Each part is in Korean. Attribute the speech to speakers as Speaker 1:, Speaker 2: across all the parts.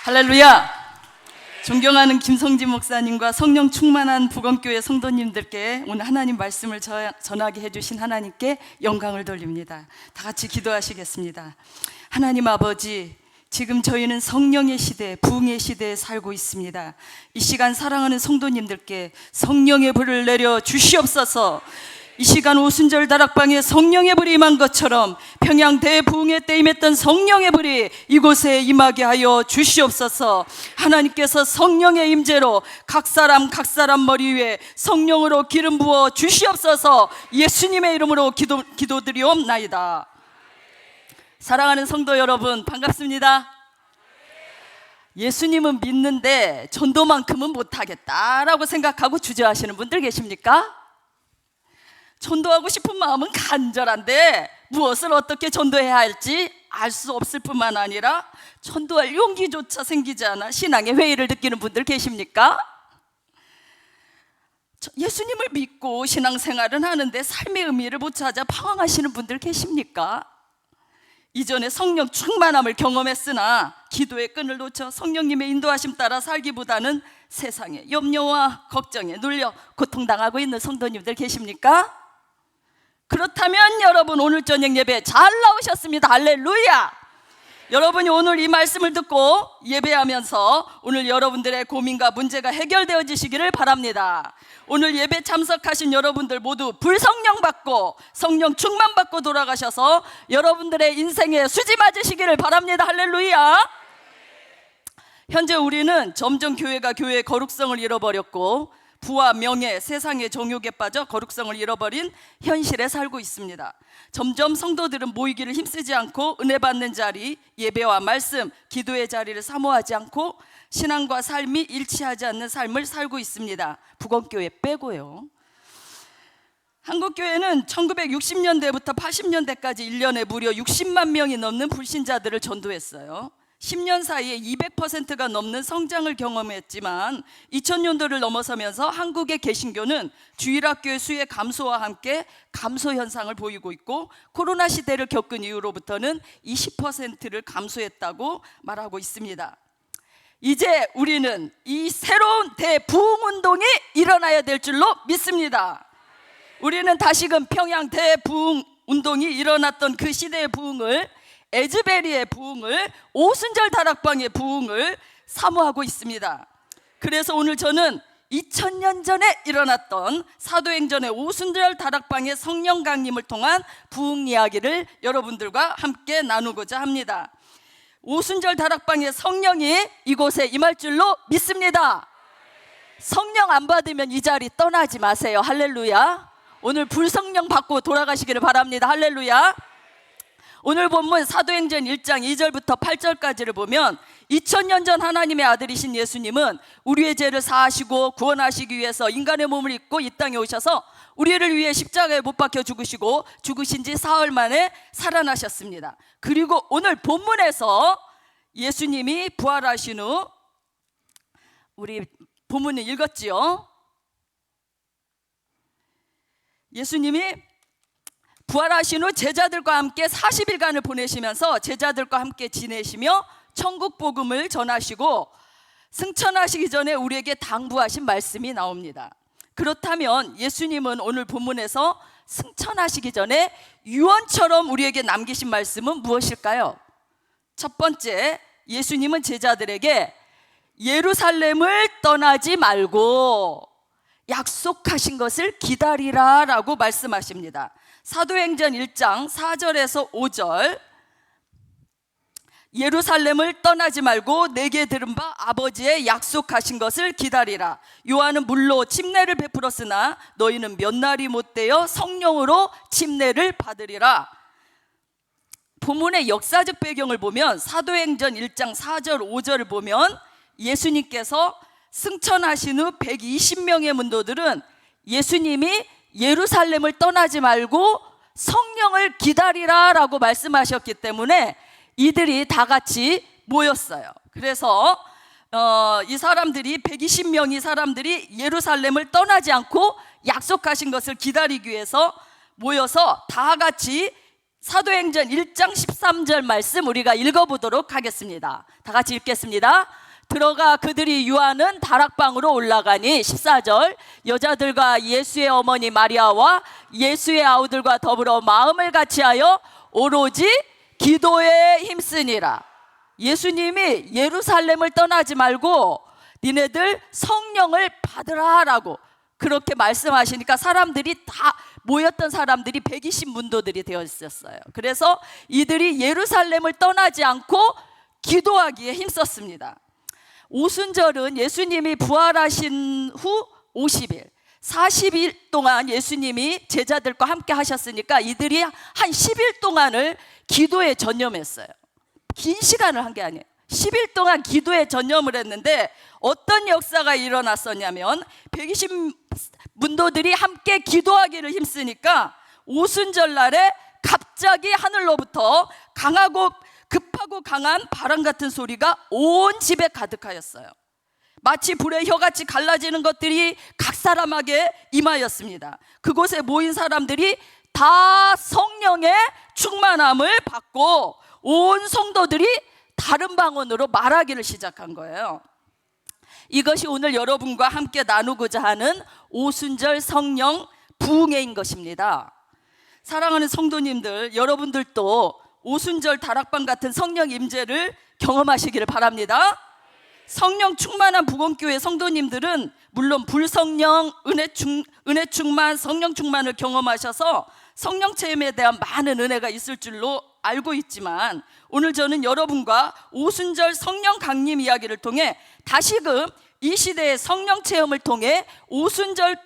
Speaker 1: 할렐루야! 존경하는 김성진 목사님과 성령 충만한 부건교회 성도님들께 오늘 하나님 말씀을 전하게 해주신 하나님께 영광을 돌립니다. 다 같이 기도하시겠습니다. 하나님 아버지, 지금 저희는 성령의 시대, 부흥의 시대에 살고 있습니다. 이 시간 사랑하는 성도님들께 성령의 불을 내려 주시옵소서. 이 시간 오순절 다락방에 성령의 불이 임한 것처럼 평양 대부흥의 때 임했던 성령의 불이 이곳에 임하게 하여 주시옵소서. 하나님께서 성령의 임재로 각 사람 머리 위에 성령으로 기름 부어 주시옵소서. 예수님의 이름으로 기도드리옵나이다. 사랑하는 성도 여러분, 반갑습니다. 예수님은 믿는데 전도만큼은 못하겠다라고 생각하고 주저하시는 분들 계십니까? 전도하고 싶은 마음은 간절한데 무엇을 어떻게 전도해야 할지 알 수 없을 뿐만 아니라 전도할 용기조차 생기지 않아 신앙의 회의를 느끼는 분들 계십니까? 예수님을 믿고 신앙생활은 하는데 삶의 의미를 못 찾아 방황하시는 분들 계십니까? 이전에 성령 충만함을 경험했으나 기도의 끈을 놓쳐 성령님의 인도하심 따라 살기보다는 세상의 염려와 걱정에 눌려 고통당하고 있는 성도님들 계십니까? 그렇다면 여러분 오늘 저녁 예배 잘 나오셨습니다. 할렐루야! 여러분이 오늘 이 말씀을 듣고 예배하면서 오늘 여러분들의 고민과 문제가 해결되어지시기를 바랍니다. 오늘 예배 참석하신 여러분들 모두 불성령 받고 성령 충만 받고 돌아가셔서 여러분들의 인생에 수지 맞으시기를 바랍니다. 할렐루야! 현재 우리는 점점 교회가 교회의 거룩성을 잃어버렸고 부와 명예, 세상의 정욕에 빠져 거룩성을 잃어버린 현실에 살고 있습니다. 점점 성도들은 모이기를 힘쓰지 않고 은혜 받는 자리, 예배와 말씀, 기도의 자리를 사모하지 않고 신앙과 삶이 일치하지 않는 삶을 살고 있습니다. 부건교회 빼고요. 한국교회는 1960년대부터 80년대까지 1년에 무려 60만 명이 넘는 불신자들을 전도했어요. 10년 사이에 200%가 넘는 성장을 경험했지만 2000년도를 넘어서면서 한국의 개신교는 주일학교의 수의 감소와 함께 감소 현상을 보이고 있고 코로나 시대를 겪은 이후로부터는 20%를 감소했다고 말하고 있습니다. 이제 우리는 이 새로운 대부흥운동이 일어나야 될 줄로 믿습니다. 우리는 다시금 평양 대부흥운동이 일어났던 그 시대의 부흥을, 에즈베리의 부흥을, 오순절 다락방의 부흥을 사모하고 있습니다. 그래서 오늘 저는 2000년 전에 일어났던 사도행전의 오순절 다락방의 성령 강림을 통한 부흥 이야기를 여러분들과 함께 나누고자 합니다. 오순절 다락방의 성령이 이곳에 임할 줄로 믿습니다. 성령 안 받으면 이 자리 떠나지 마세요. 할렐루야. 오늘 불성령 받고 돌아가시기를 바랍니다. 할렐루야. 오늘 본문 사도행전 1장 2절부터 8절까지를 보면 2000년 전 하나님의 아들이신 예수님은 우리의 죄를 사하시고 구원하시기 위해서 인간의 몸을 입고 이 땅에 오셔서 우리를 위해 십자가에 못 박혀 죽으시고 죽으신 지 사흘 만에 살아나셨습니다. 그리고 오늘 본문에서 예수님이 부활하신 후, 우리 본문을 읽었지요. 예수님이 부활하신 후 제자들과 함께 40일간을 보내시면서 제자들과 함께 지내시며 천국 복음을 전하시고 승천하시기 전에 우리에게 당부하신 말씀이 나옵니다. 그렇다면 예수님은 오늘 본문에서 승천하시기 전에 유언처럼 우리에게 남기신 말씀은 무엇일까요? 첫 번째, 예수님은 제자들에게 예루살렘을 떠나지 말고 약속하신 것을 기다리라 라고 말씀하십니다. 사도행전 1장 4절에서 5절, 예루살렘을 떠나지 말고 내게 들은 바 아버지의 약속하신 것을 기다리라. 요한은 물로 침례를 베풀었으나 너희는 몇 날이 못되어 성령으로 침례를 받으리라. 본문의 역사적 배경을 보면 사도행전 1장 4절 5절을 보면 예수님께서 승천하신 후 120명의 문도들은 예수님이 예루살렘을 떠나지 말고 성령을 기다리라 라고 말씀하셨기 때문에 이들이 다 같이 모였어요. 그래서 이 사람들이 120명의 사람들이 예루살렘을 떠나지 않고 약속하신 것을 기다리기 위해서 모여서 다 같이 사도행전 1장 13절 말씀 우리가 읽어보도록 하겠습니다. 다 같이 읽겠습니다. 들어가 그들이 유하는 다락방으로 올라가니 14절 여자들과 예수의 어머니 마리아와 예수의 아우들과 더불어 마음을 같이하여 오로지 기도에 힘쓰니라. 예수님이 예루살렘을 떠나지 말고 니네들 성령을 받으라 라고 그렇게 말씀하시니까 사람들이 다 모였던 사람들이 120문도들이 되어 있었어요. 그래서 이들이 예루살렘을 떠나지 않고 기도하기에 힘썼습니다. 오순절은 예수님이 부활하신 후 50일 40일 동안 예수님이 제자들과 함께 하셨으니까 이들이 한 10일 동안을 기도에 전념했어요. 긴 시간을 한 게 아니에요. 10일 동안 기도에 전념을 했는데 어떤 역사가 일어났었냐면 120문도들이 함께 기도하기를 힘쓰니까 오순절 날에 갑자기 하늘로부터 급하고 강한 바람 같은 소리가 온 집에 가득하였어요. 마치 불의 혀같이 갈라지는 것들이 각 사람에게 임하였습니다. 그곳에 모인 사람들이 다 성령의 충만함을 받고 온 성도들이 다른 방언으로 말하기를 시작한 거예요. 이것이 오늘 여러분과 함께 나누고자 하는 오순절 성령 부흥회인 것입니다. 사랑하는 성도님들, 여러분들도 오순절 다락방 같은 성령 임재를 경험하시기를 바랍니다. 성령 충만한 부건교회 성도님들은 물론 불성령, 은혜 충만, 성령 충만을 경험하셔서 성령 체험에 대한 많은 은혜가 있을 줄로 알고 있지만 오늘 저는 여러분과 오순절 성령 강림 이야기를 통해 다시금 이 시대의 성령 체험을 통해 오순절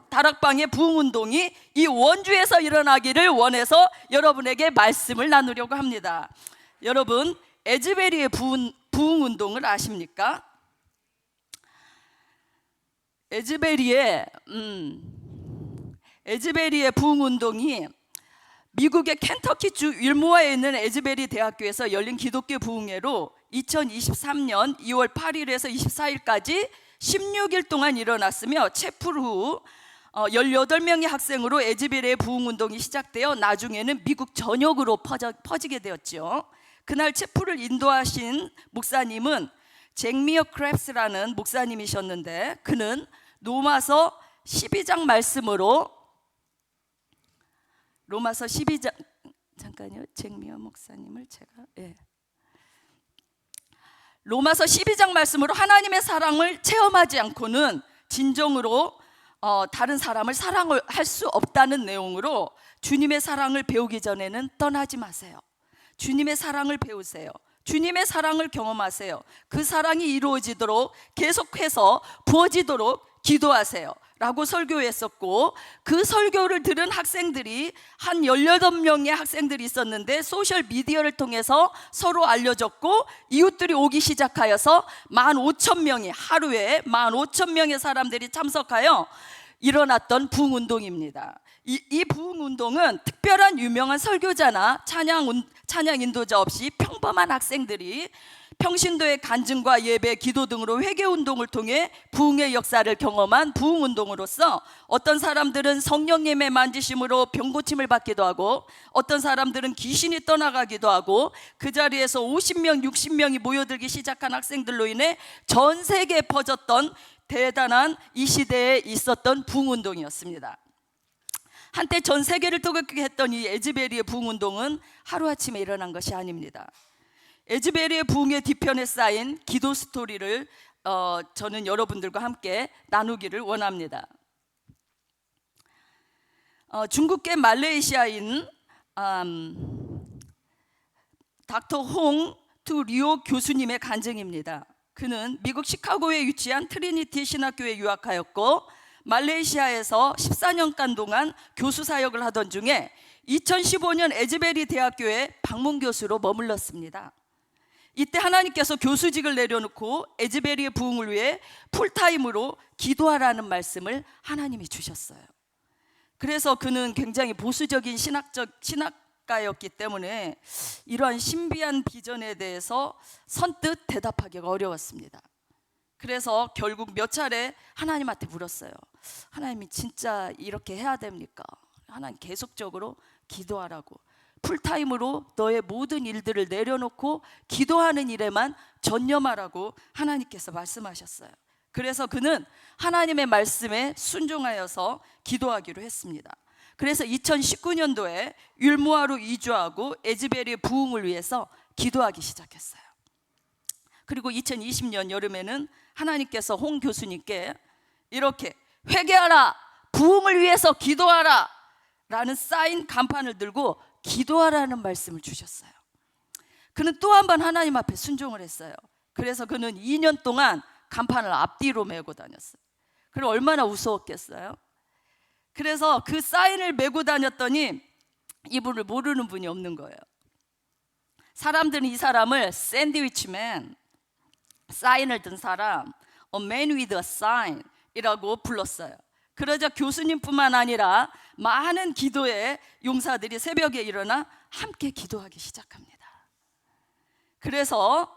Speaker 1: 다락방의 부흥운동이 이 원주에서 일어나기를 원해서 여러분에게 말씀을 나누려고 합니다. 여러분, 에즈베리의 부흥운동을 아십니까? 에즈베리의 부흥운동이 미국의 켄터키주 윌모어에 있는 에즈베리 대학교에서 열린 기독교 부흥회로 2023년 2월 8일에서 24일까지 16일 동안 일어났으며 체풀 후 18명의 학생으로 에즈베리의 부흥운동이 시작되어 나중에는 미국 전역으로 퍼지게 되었죠. 그날 체풀을 인도하신 목사님은 잭미어 크랩스라는 목사님이셨는데 그는 로마서 12장 말씀으로 로마서 12장 잠깐요. 잭미어 목사님을 로마서 12장 말씀으로 하나님의 사랑을 체험하지 않고는 진정으로 다른 사람을 사랑을 할 수 없다는 내용으로 주님의 사랑을 배우기 전에는 떠나지 마세요. 주님의 사랑을 배우세요. 주님의 사랑을 경험하세요. 그 사랑이 이루어지도록 계속해서 부어지도록 기도하세요 라고 설교했었고 그 설교를 들은 학생들이 한 18명의 학생들이 있었는데 소셜 미디어를 통해서 서로 알려졌고 이웃들이 오기 시작하여서 15,000명이 하루에 15,000명의 사람들이 참석하여 일어났던 부흥운동입니다. 이 부흥운동은 특별한 유명한 설교자나 찬양 인도자 없이 평범한 학생들이 평신도의 간증과 예배, 기도 등으로 회개운동을 통해 부흥의 역사를 경험한 부흥운동으로서 어떤 사람들은 성령님의 만지심으로 병고침을 받기도 하고 어떤 사람들은 귀신이 떠나가기도 하고 그 자리에서 50명, 60명이 모여들기 시작한 학생들로 인해 전 세계에 퍼졌던 대단한 이 시대에 있었던 부흥운동이었습니다. 한때 전 세계를 뜨겁게 했던 이 에즈베리의 부흥운동은 하루아침에 일어난 것이 아닙니다. 에즈베리의 부흥의 뒤편에 쌓인 기도 스토리를 저는 여러분들과 함께 나누기를 원합니다. 중국계 말레이시아인 닥터 홍 투 리오 교수님의 간증입니다. 그는 미국 시카고에 위치한 트리니티 신학교에 유학하였고 말레이시아에서 14년간 동안 교수 사역을 하던 중에 2015년 에즈베리 대학교에 방문 교수로 머물렀습니다. 이때 하나님께서 교수직을 내려놓고 에즈베리의 부흥을 위해 풀타임으로 기도하라는 말씀을 하나님이 주셨어요. 그래서 그는 굉장히 보수적인 신학가였기 때문에 이러한 신비한 비전에 대해서 선뜻 대답하기가 어려웠습니다. 그래서 결국 몇 차례 하나님한테 물었어요. 하나님이 진짜 이렇게 해야 됩니까? 하나님 계속적으로 기도하라고. 풀타임으로 너의 모든 일들을 내려놓고 기도하는 일에만 전념하라고 하나님께서 말씀하셨어요. 그래서 그는 하나님의 말씀에 순종하여서 기도하기로 했습니다. 그래서 2019년도에 율무아로 이주하고 에즈벨의 부흥을 위해서 기도하기 시작했어요. 그리고 2020년 여름에는 하나님께서 홍 교수님께 이렇게 회개하라, 부흥을 위해서 기도하라 라는 사인 간판을 들고 기도하라는 말씀을 주셨어요. 그는 또 한 번 하나님 앞에 순종을 했어요. 그래서 그는 2년 동안 간판을 앞뒤로 메고 다녔어요. 그럼 얼마나 우스웠겠어요? 그래서 그 사인을 메고 다녔더니 이분을 모르는 분이 없는 거예요. 사람들은 이 사람을 샌드위치맨, 사인을 든 사람, A man with a sign 이라고 불렀어요. 그러자 교수님뿐만 아니라 많은 기도의 용사들이 새벽에 일어나 함께 기도하기 시작합니다. 그래서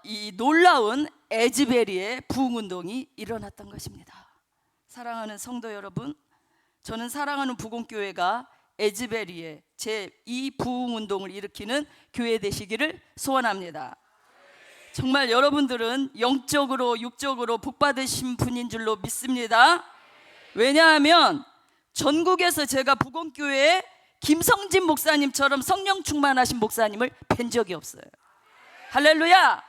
Speaker 1: 이 놀라운 에즈베리의 부흥운동이 일어났던 것입니다. 사랑하는 성도 여러분, 저는 사랑하는 부흥교회가 에즈베리의 제2 부흥운동을 일으키는 교회 되시기를 소원합니다. 정말 여러분들은 영적으로 육적으로 복받으신 분인 줄로 믿습니다. 왜냐하면 전국에서 제가 부흥교회에 김성진 목사님처럼 성령 충만하신 목사님을 뵌 적이 없어요. 할렐루야.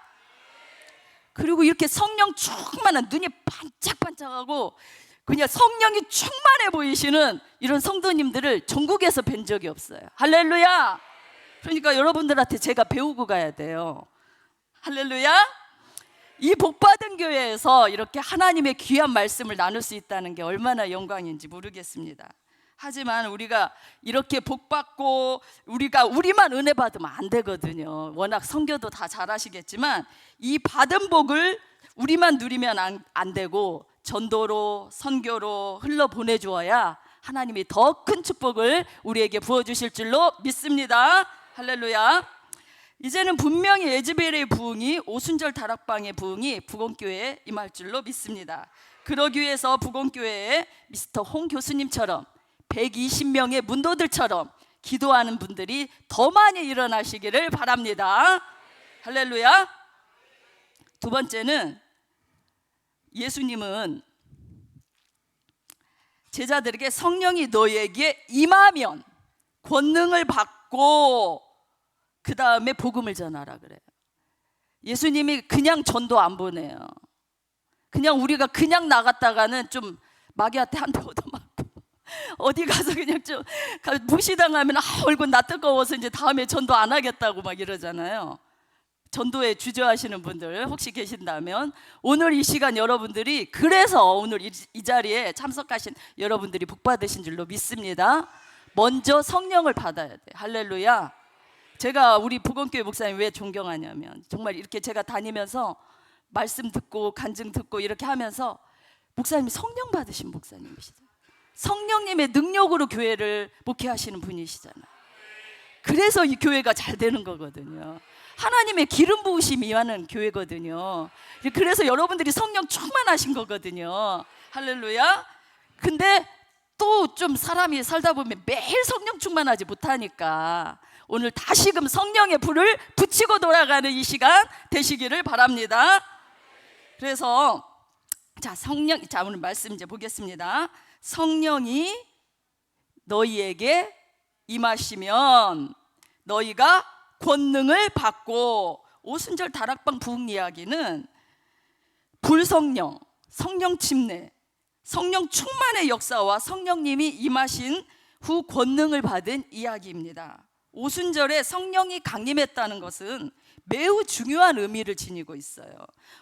Speaker 1: 그리고 이렇게 성령 충만한, 눈이 반짝반짝하고 그냥 성령이 충만해 보이시는 이런 성도님들을 전국에서 뵌 적이 없어요. 할렐루야. 그러니까 여러분들한테 제가 배우고 가야 돼요. 할렐루야. 이 복받은 교회에서 이렇게 하나님의 귀한 말씀을 나눌 수 있다는 게 얼마나 영광인지 모르겠습니다. 하지만 우리가 이렇게 복받고 우리만 은혜 받으면 안 되거든요. 워낙 선교도 다 잘하시겠지만 이 받은 복을 우리만 누리면 안 되고 전도로 선교로 흘러 보내주어야 하나님이 더 큰 축복을 우리에게 부어주실 줄로 믿습니다. 할렐루야. 이제는 분명히 에즈벨의 부흥이, 오순절 다락방의 부흥이 부흥교회에 임할 줄로 믿습니다. 그러기 위해서 부흥교회에 미스터 홍 교수님처럼 120명의 문도들처럼 기도하는 분들이 더 많이 일어나시기를 바랍니다. 할렐루야. 두 번째는, 예수님은 제자들에게 성령이 너에게 임하면 권능을 받고 그 다음에 복음을 전하라 그래요. 예수님이 그냥 전도 안 보내요. 그냥 우리가 그냥 나갔다가는 좀 마귀한테 한 대 얻어맞고 어디 가서 그냥 좀 무시당하면 얼굴 나 뜨거워서 이제 다음에 전도 안 하겠다고 막 이러잖아요. 전도에 주저하시는 분들 혹시 계신다면 오늘 이 시간 여러분들이, 그래서 오늘 이 자리에 참석하신 여러분들이 복 받으신 줄로 믿습니다. 먼저 성령을 받아야 돼. 할렐루야. 제가 우리 부흥교회 목사님 왜 존경하냐면, 정말 이렇게 제가 다니면서 말씀 듣고 간증 듣고 이렇게 하면서 목사님이 성령 받으신 목사님이시죠. 성령님의 능력으로 교회를 목회하시는 분이시잖아요. 그래서 이 교회가 잘 되는 거거든요. 하나님의 기름 부으심이 임하는 교회거든요. 그래서 여러분들이 성령 충만하신 거거든요. 할렐루야. 근데 또 좀 사람이 살다 보면 매일 성령 충만하지 못하니까 오늘 다시금 성령의 불을 붙이고 돌아가는 이 시간 되시기를 바랍니다. 그래서 오늘 말씀 이제 보겠습니다. 성령이 너희에게 임하시면 너희가 권능을 받고, 오순절 다락방 부흥 이야기는 불성령, 성령 침례, 성령 충만의 역사와 성령님이 임하신 후 권능을 받은 이야기입니다. 오순절에 성령이 강림했다는 것은 매우 중요한 의미를 지니고 있어요.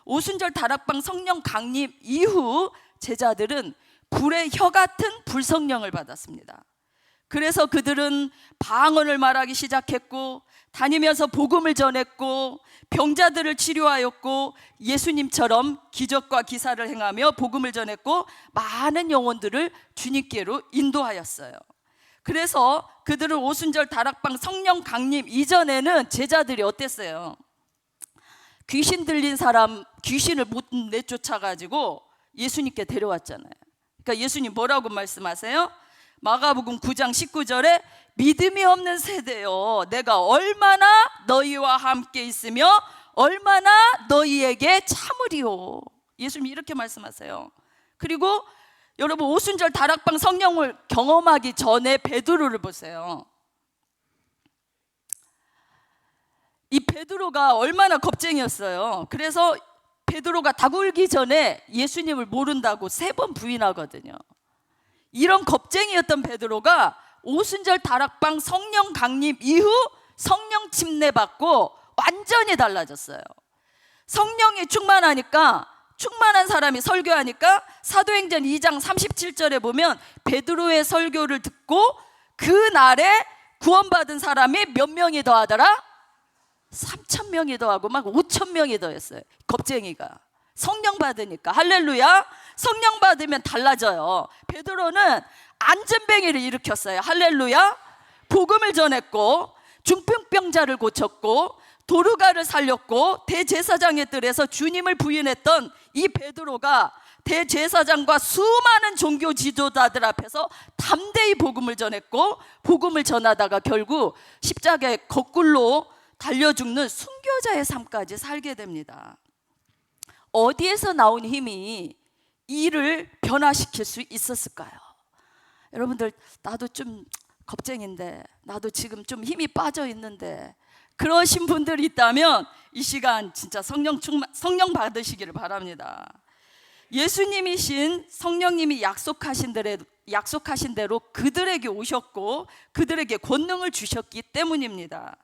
Speaker 1: 오순절 다락방 성령 강림 이후 제자들은 불의 혀 같은 불성령을 받았습니다. 그래서 그들은 방언을 말하기 시작했고, 다니면서 복음을 전했고, 병자들을 치료하였고, 예수님처럼 기적과 기사를 행하며 복음을 전했고, 많은 영혼들을 주님께로 인도하였어요. 그래서 그들은 오순절 다락방 성령 강림 이전에는 제자들이 어땠어요? 귀신 들린 사람 귀신을 못 내쫓아가지고 예수님께 데려왔잖아요. 그러니까 예수님 뭐라고 말씀하세요? 마가복음 9장 19절에 믿음이 없는 세대여, 내가 얼마나 너희와 함께 있으며 얼마나 너희에게 참으리요. 예수님이 이렇게 말씀하세요. 그리고 여러분, 오순절 다락방 성령을 경험하기 전에 베드로를 보세요. 이 베드로가 얼마나 겁쟁이였어요. 그래서 베드로가 닭 울기 전에 예수님을 모른다고 3번 부인하거든요. 이런 겁쟁이였던 베드로가 오순절 다락방 성령 강림 이후 성령 침례 받고 완전히 달라졌어요. 성령이 충만하니까, 충만한 사람이 설교하니까 사도행전 2장 37절에 보면 베드로의 설교를 듣고 그 날에 구원받은 사람이 몇 명이 더하더라? 3,000명이 더하고 막 5,000명이 더했어요. 겁쟁이가 성령 받으니까. 할렐루야. 성령 받으면 달라져요. 베드로는 안전뱅이를 일으켰어요. 할렐루야. 복음을 전했고 중풍병자를 고쳤고 도르가를 살렸고 대제사장의 뜰에서 주님을 부인했던 이 베드로가 대제사장과 수많은 종교 지도자들 앞에서 담대히 복음을 전했고, 복음을 전하다가 결국 십자가에 거꾸로 달려 죽는 순교자의 삶까지 살게 됩니다. 어디에서 나온 힘이 이를 변화시킬 수 있었을까요? 여러분들, 나도 좀 겁쟁인데, 나도 지금 좀 힘이 빠져 있는데, 그러신 분들이 있다면 이 시간 진짜 성령 받으시기를 바랍니다. 예수님이신 성령님이 약속하신 대로 그들에게 오셨고 그들에게 권능을 주셨기 때문입니다.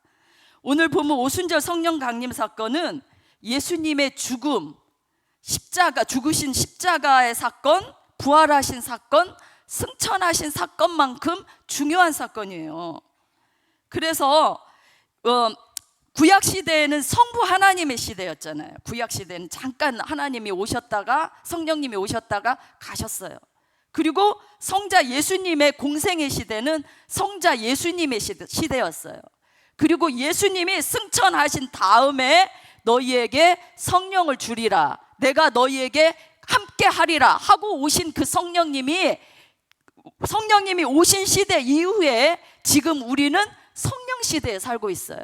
Speaker 1: 오늘 보면 오순절 성령 강림 사건은 예수님의 죽음, 십자가, 죽으신 십자가의 사건, 부활하신 사건, 승천하신 사건만큼 중요한 사건이에요. 그래서 구약 시대에는 성부 하나님의 시대였잖아요. 구약 시대는 잠깐 하나님이 오셨다가, 성령님이 오셨다가 가셨어요. 그리고 성자 예수님의 공생의 시대는 성자 예수님의 시대였어요. 그리고 예수님이 승천하신 다음에 너희에게 성령을 주리라, 내가 너희에게 함께 하리라 하고 오신 그 성령님이 오신 시대 이후에 지금 우리는 성령 시대에 살고 있어요.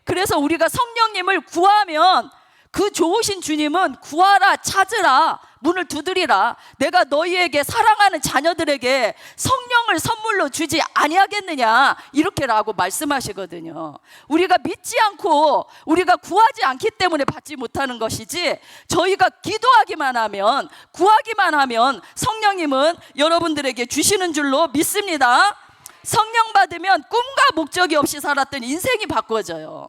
Speaker 1: 그래서 우리가 성령님을 구하면 그 좋으신 주님은 구하라, 찾으라, 문을 두드리라, 내가 너희에게, 사랑하는 자녀들에게 성령을 선물로 주지 아니하겠느냐, 이렇게라고 말씀하시거든요. 우리가 믿지 않고 우리가 구하지 않기 때문에 받지 못하는 것이지, 저희가 기도하기만 하면, 구하기만 하면 성령님은 여러분들에게 주시는 줄로 믿습니다. 성령 받으면 꿈과 목적이 없이 살았던 인생이 바꿔져요.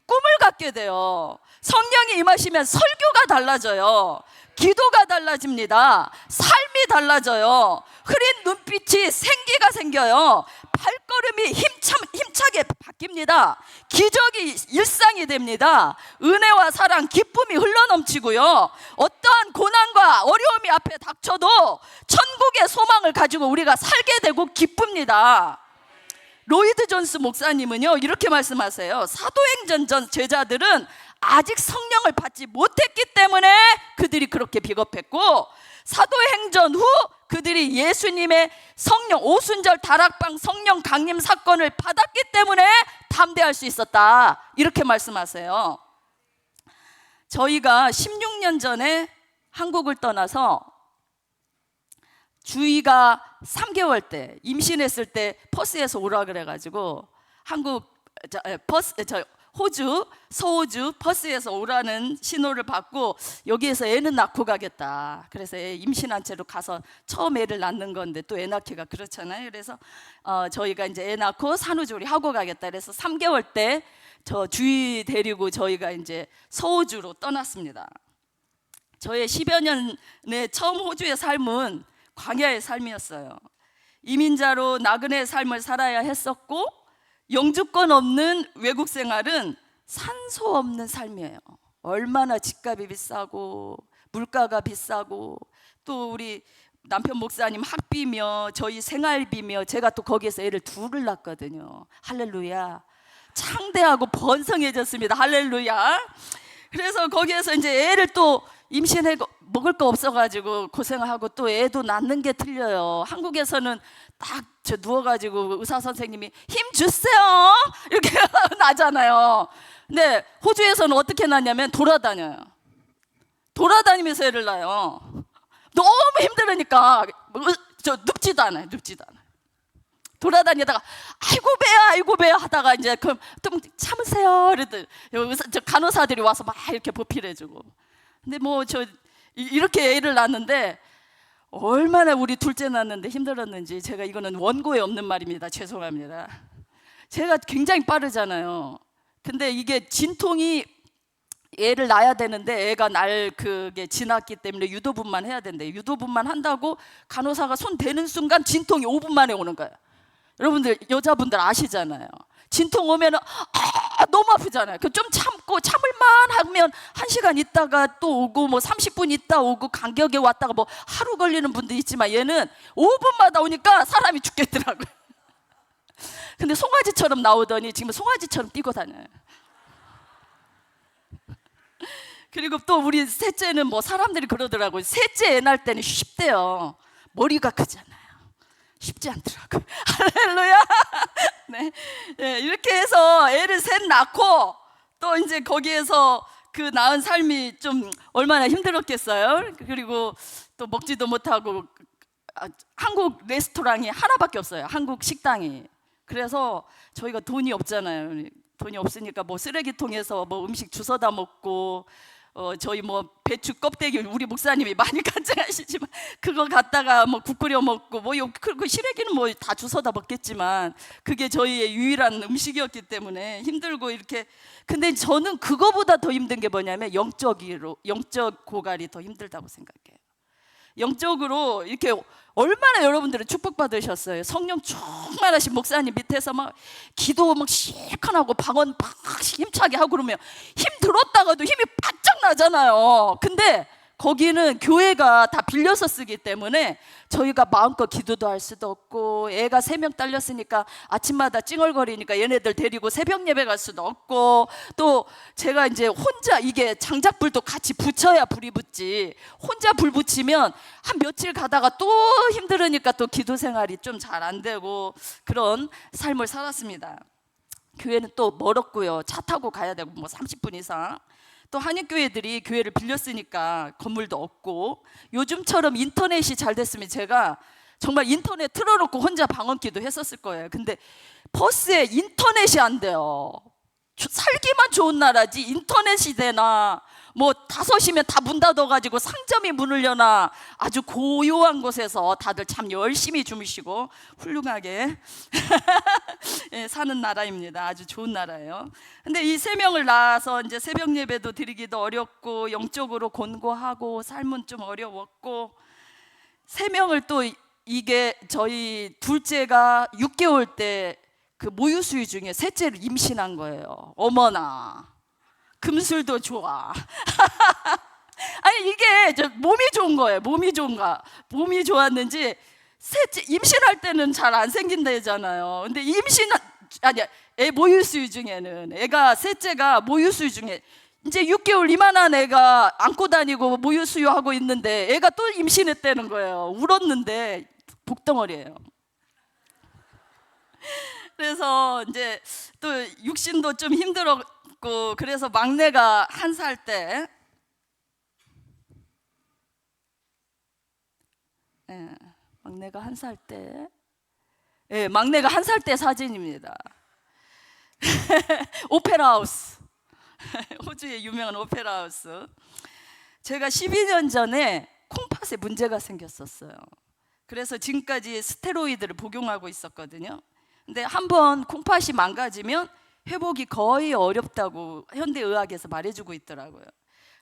Speaker 1: 꿈을 갖게 돼요. 성령이 임하시면 설교가 달라져요. 기도가 달라집니다. 삶이 달라져요. 흐린 눈빛이 생기가 생겨요. 발걸음이 힘차게 바뀝니다. 기적이 일상이 됩니다. 은혜와 사랑, 기쁨이 흘러넘치고요. 어떠한 고난과 어려움이 앞에 닥쳐도 천국의 소망을 가지고 우리가 살게 되고 기쁩니다. 로이드 존스 목사님은요, 이렇게 말씀하세요. 사도행전 전 제자들은 아직 성령을 받지 못했기 때문에 그들이 그렇게 비겁했고, 사도행전 후 그들이 예수님의 성령, 오순절 다락방 성령 강림 사건을 받았기 때문에 담대할 수 있었다, 이렇게 말씀하세요. 저희가 16년 전에 한국을 떠나서 주희가 3개월 때 임신했을 때 퍼스에서 오라 그래가지고 호주, 서호주 퍼스에서 오라는 신호를 받고, 여기에서 애는 낳고 가겠다. 그래서 애 임신한 채로 가서 처음 애를 낳는 건데, 또 애 낳기가 그렇잖아요. 그래서 저희가 이제 애 낳고 산후조리 하고 가겠다. 그래서 3개월 때 저 주희 데리고 저희가 이제 서호주로 떠났습니다. 저의 10여 년의 처음 호주의 삶은 광야의 삶이었어요. 이민자로 나그네 삶을 살아야 했었고, 영주권 없는 외국 생활은 산소 없는 삶이에요. 얼마나 집값이 비싸고 물가가 비싸고, 또 우리 남편 목사님 학비며 저희 생활비며, 제가 또 거기에서 애를 둘을 낳거든요. 할렐루야. 창대하고 번성해졌습니다. 할렐루야. 그래서 거기에서 이제 애를 또 임신하고 먹을 거 없어가지고 고생하고 또 애도 낳는 게 틀려요. 한국에서는 딱 저 누워가지고 의사 선생님이 힘 주세요 이렇게 나잖아요. 근데 호주에서는 어떻게 낳냐면 돌아다녀요. 돌아다니면서 애를 낳아요. 너무 힘들으니까 저 눕지도 않아요. 돌아다니다가 아이고 배야 하다가 이제 그럼 좀 참으세요 이러더니 저 간호사들이 와서 막 이렇게 보필해주고. 근데 뭐 저 이렇게 애를 낳는데 얼마나 우리 둘째 낳는데 힘들었는지, 제가 이거는 원고에 없는 말입니다. 죄송합니다. 제가 굉장히 빠르잖아요. 근데 이게 진통이 애를 낳아야 되는데 애가 날 그게 지났기 때문에 유도분만 해야 된대. 유도분만 한다고 간호사가 손 대는 순간 진통이 5분 만에 오는 거예요. 여러분들 여자분들 아시잖아요. 진통 오면은 너무 아프잖아요. 그 좀 참고 참을만 하면 1시간 있다가 또 오고 뭐 30분 있다 오고 간격에 왔다가 뭐 하루 걸리는 분도 있지만 얘는 5분마다 오니까 사람이 죽겠더라고요. 근데 송아지처럼 나오더니 지금 송아지처럼 뛰고 다녀요. 그리고 또 우리 셋째는 뭐 사람들이 그러더라고요. 셋째 애 낳을 때는 쉽대요. 머리가 크잖아요. 쉽지 않더라고요. 할렐루야. 네. 네, 이렇게 해서 애를 셋 낳고 또 이제 거기에서 그 낳은 삶이 좀 얼마나 힘들었겠어요. 그리고 또 먹지도 못하고 한국 레스토랑이 하나밖에 없어요. 한국 식당이. 그래서 저희가 돈이 없잖아요. 돈이 없으니까 뭐 쓰레기통에서 뭐 음식 주워다 먹고 저희 뭐 배추 껍데기 우리 목사님이 많이 간증하시지만 그거 갖다가 뭐 국 끓여 먹고 뭐 그 시래기는 뭐 다 주워다 먹겠지만 그게 저희의 유일한 음식이었기 때문에 힘들고 이렇게. 근데 저는 그거보다 더 힘든 게 뭐냐면 영적 고갈이 더 힘들다고 생각해요. 영적으로 이렇게 얼마나 여러분들은 축복받으셨어요. 성령 충만하신 목사님 밑에서 막 기도 막 시큰하고 방언 막 힘차게 하고 그러면 힘 들었다가도 힘이 바짝 나잖아요. 근데 거기는 교회가 다 빌려서 쓰기 때문에 저희가 마음껏 기도도 할 수도 없고, 애가 3명 딸렸으니까 아침마다 찡얼거리니까 얘네들 데리고 새벽 예배 갈 수도 없고, 또 제가 이제 혼자 이게 장작불도 같이 붙여야 불이 붙지, 혼자 불 붙이면 한 며칠 가다가 또 힘들으니까 또 기도 생활이 좀 잘 안 되고 그런 삶을 살았습니다. 교회는 또 멀었고요. 차 타고 가야 되고 뭐 30분 이상. 또 한인교회들이 교회를 빌렸으니까 건물도 없고, 요즘처럼 인터넷이 잘 됐으면 제가 정말 인터넷 틀어놓고 혼자 방언기도 했었을 거예요. 근데 버스에 인터넷이 안 돼요. 살기만 좋은 나라지 인터넷이 되나, 뭐 5시면 다 문 닫아가지고 상점이 문을 여나 아주 고요한 곳에서 다들 참 열심히 주무시고 훌륭하게 사는 나라입니다. 아주 좋은 나라예요. 근데 이 3명을 낳아서 이제 새벽 예배도 드리기도 어렵고 영적으로 곤고하고 삶은 좀 어려웠고, 3명을 또 이게 저희 둘째가 6개월 때 그 모유 수유 중에 셋째를 임신한 거예요. 어머나 금술도 좋아. 아니 이게 몸이 좋은 거예요. 몸이 좋았는지 셋째 임신할 때는 잘 안 생긴다잖아요. 근데 애 모유 수유 중에는, 애가 셋째가 모유 수유 중에 이제 6개월 이만한 애가 안고 다니고 모유 수유하고 있는데 애가 또 임신했다는 거예요. 울었는데 복덩어리예요. 그래서 이제 또 육신도 좀 힘들었고, 그래서 막내가 1살 때, 막내가 1살 때, 막내가 1살 때 사진입니다. 오페라 하우스. 호주의 유명한 오페라 하우스. 제가 12년 전에 콩팥에 문제가 생겼었어요. 그래서 지금까지 스테로이드를 복용하고 있었거든요. 근데 한번 콩팥이 망가지면 회복이 거의 어렵다고 현대의학에서 말해주고 있더라고요.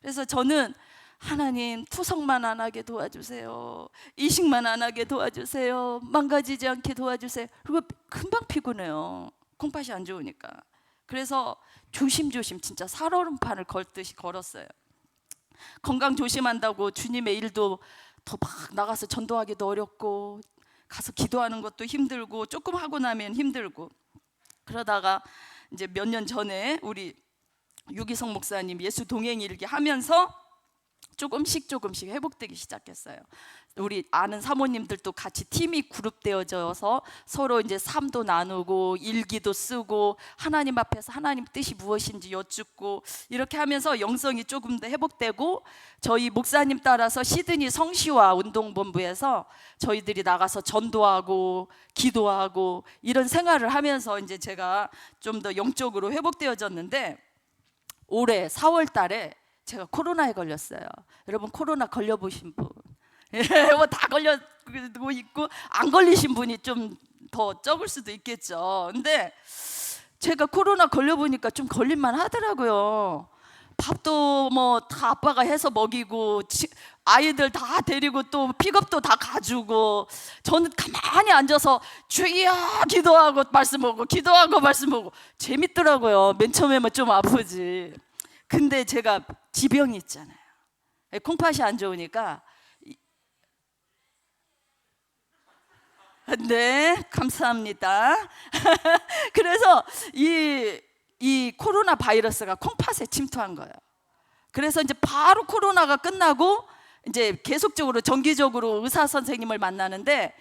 Speaker 1: 그래서 저는 하나님, 투석만 안 하게 도와주세요. 이식만 안 하게 도와주세요. 망가지지 않게 도와주세요. 그리고 금방 피곤해요. 콩팥이 안 좋으니까. 그래서 조심조심 진짜 살얼음판을 걸듯이 걸었어요. 건강 조심한다고 주님의 일도 더 막 나가서 전도하기도 어렵고, 가서 기도하는 것도 힘들고, 조금 하고 나면 힘들고. 그러다가 이제 몇 년 전에 우리 유기성 목사님 예수 동행 일기 하면서 조금씩 회복되기 시작했어요. 우리 아는 사모님들도 같이 팀이 그룹 되어져서 서로 이제 삶도 나누고 일기도 쓰고 하나님 앞에서 하나님 뜻이 무엇인지 여쭙고 이렇게 하면서 영성이 조금 더 회복되고, 저희 목사님 따라서 시드니 성시와 운동본부에서 저희들이 나가서 전도하고 기도하고 이런 생활을 하면서 이제 제가 좀 더 영적으로 회복되어졌는데, 올해 4월 달에 제가 코로나에 걸렸어요. 여러분 코로나 걸려보신 분? 뭐 다 걸리고 있고 안 걸리신 분이 좀 더 적을 수도 있겠죠. 근데 제가 코로나 걸려보니까 좀 걸릴만 하더라고요. 밥도 뭐 다 아빠가 해서 먹이고 아이들 다 데리고 또 픽업도 다 가지고, 저는 가만히 앉아서 주여 기도하고 말씀 보고 기도하고 말씀 보고 재밌더라고요. 맨 처음에만 좀 아프지. 근데 제가 지병이 있잖아요. 콩팥이 안 좋으니까. 네, 감사합니다. 그래서 이 코로나 바이러스가 콩팥에 침투한 거예요. 그래서 이제 바로 코로나가 끝나고 이제 계속적으로 정기적으로 의사 선생님을 만나는데,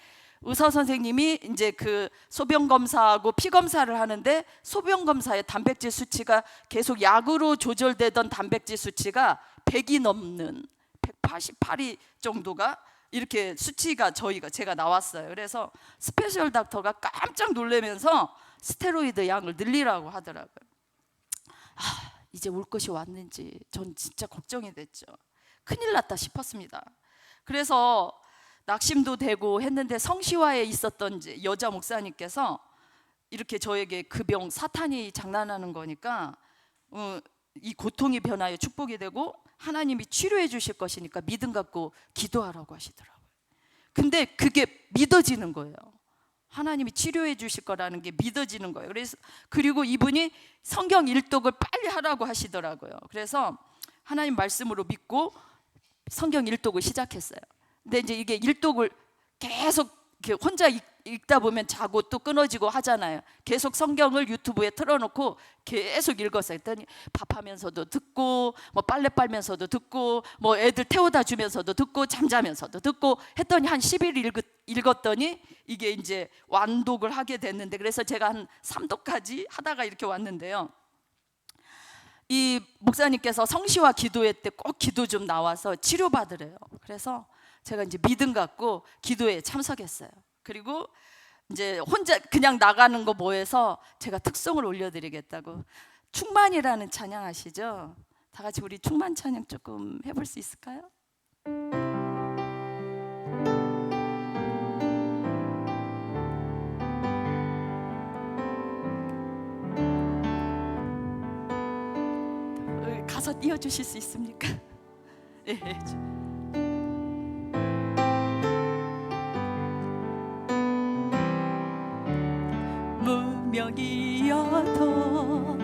Speaker 1: 의사 선생님이 이제 그 소변 검사하고 피 검사를 하는데, 소변 검사의 단백질 수치가 계속 약으로 조절되던 단백질 수치가 100이 넘는 188이 정도가 이렇게 수치가 제가 나왔어요. 그래서 스페셜 닥터가 깜짝 놀라면서 스테로이드 양을 늘리라고 하더라고요. 이제 올 것이 왔는지 전 진짜 걱정이 됐죠. 큰일 났다 싶었습니다. 그래서 낙심도 되고 했는데, 성시화에 있었던 이제 여자 목사님께서 이렇게 저에게 그 병 사탄이 장난하는 거니까 이 고통이 변하여 축복이 되고 하나님이 치료해 주실 것이니까 믿음 갖고 기도하라고 하시더라고요. 근데 그게 믿어지는 거예요. 하나님이 치료해 주실 거라는 게 믿어지는 거예요. 그리고 이분이 성경 일독을 빨리 하라고 하시더라고요. 그래서 하나님 말씀으로 믿고 성경 일독을 시작했어요. 근데 이제 이게 일독을 계속 이렇게 혼자 읽다 보면 자고 또 끊어지고 하잖아요. 계속 성경을 유튜브에 틀어놓고 계속 읽었어요. 했더니 밥하면서도 듣고, 뭐 빨래 빨면서도 듣고, 뭐 애들 태워다 주면서도 듣고, 잠자면서도 듣고 했더니 한 10일 읽었더니 이게 이제 완독을 하게 됐는데, 그래서 제가 한 3독까지 하다가 이렇게 왔는데요. 이 목사님께서 성시화 기도회 때 꼭 기도 좀 나와서 치료받으래요. 그래서 제가 이제 믿음 갖고 기도회에 참석했어요. 그리고 이제 혼자 그냥 나가는 거 뭐해서 제가 특송을 올려드리겠다고. 충만이라는 찬양 아시죠? 다 같이 우리 충만 찬양 조금 해볼 수 있을까요? 가서 띄워주실 수 있습니까? 네. 무명이어도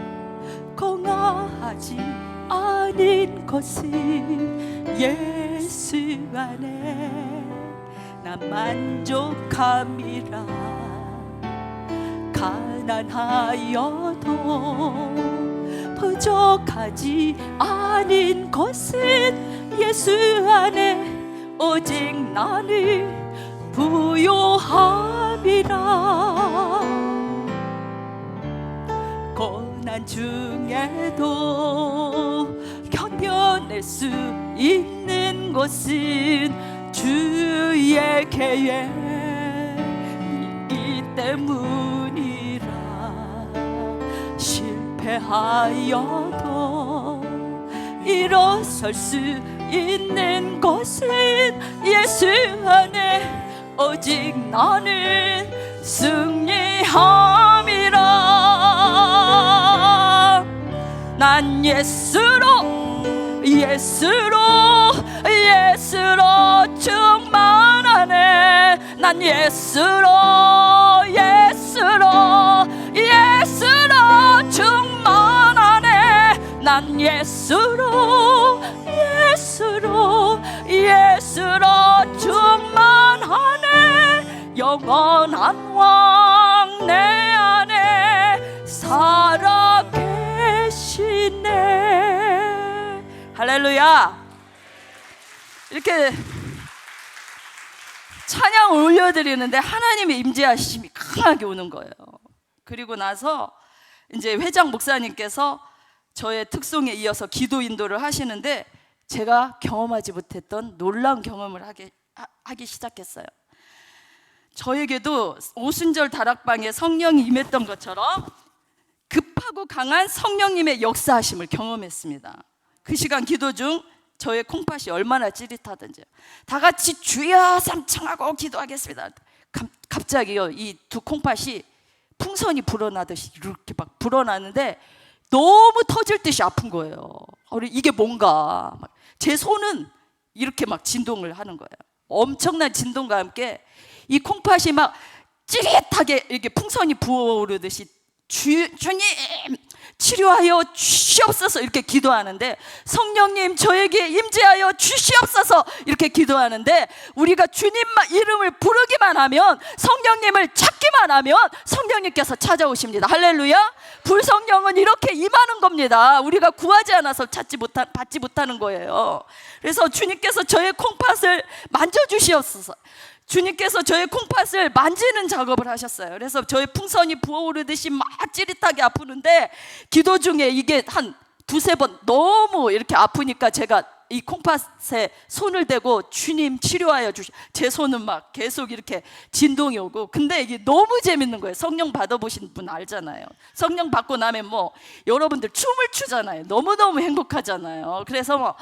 Speaker 1: 공허하지 않은 것은 예수 안에 난 만족함이라. 가난하여도 부족하지 않은 것은 예수 안에 오직 나는 부요함이라. 고난 중에도 견뎌낼 수 있는 것은 주의 계획이기 때문이라. 실패하여도 일어설 수 있는 것은 예수 안에 오직 나는 승리함이라. 난 예수로 충만하네. 난 예수로 충만하네. 난 예수로 충만하네. 영원한 왕 내 안에 살아 계시네. 할렐루야. 이렇게 찬양을 올려드리는데 하나님의 임재하심이 강하게 오는 거예요. 그리고 나서 이제 회장 목사님께서 저의 특송에 이어서 기도 인도를 하시는데 제가 경험하지 못했던 놀라운 경험을 하기 시작했어요. 저에게도 오순절 다락방에 성령이 임했던 것처럼 급하고 강한 성령님의 역사하심을 경험했습니다. 그 시간 기도 중 저의 콩팥이 얼마나 찌릿하던지요. 다 같이 주여 삼청하고 기도하겠습니다. 갑자기요, 이 두 콩팥이 풍선이 불어나듯이 이렇게 막 불어나는데 너무 터질 듯이 아픈 거예요. 이게 뭔가, 제 손은 이렇게 막 진동을 하는 거예요. 엄청난 진동과 함께 이 콩팥이 막 찌릿하게 이렇게 풍선이 부어오르듯이 주님 치료하여 주시옵소서 이렇게 기도하는데, 성령님 저에게 임재하여 주시옵소서 이렇게 기도하는데, 우리가 주님 이름을 부르기만 하면, 성령님을 찾기만 하면 성령님께서 찾아오십니다. 할렐루야. 불성령은 이렇게 임하는 겁니다. 우리가 구하지 않아서 받지 못하는 거예요. 그래서 주님께서 저의 콩팥을 만져주시옵소서. 주님께서 저의 콩팥을 만지는 작업을 하셨어요. 그래서 저의 풍선이 부어오르듯이 막 찌릿하게 아프는데, 기도 중에 이게 한 두세 번 너무 이렇게 아프니까 제가 이 콩팥에 손을 대고 주님 치료하여 제 손은 막 계속 이렇게 진동이 오고, 근데 이게 너무 재밌는 거예요. 성령 받아보신 분 알잖아요. 성령 받고 나면 뭐 여러분들 춤을 추잖아요. 너무너무 행복하잖아요. 그래서 뭐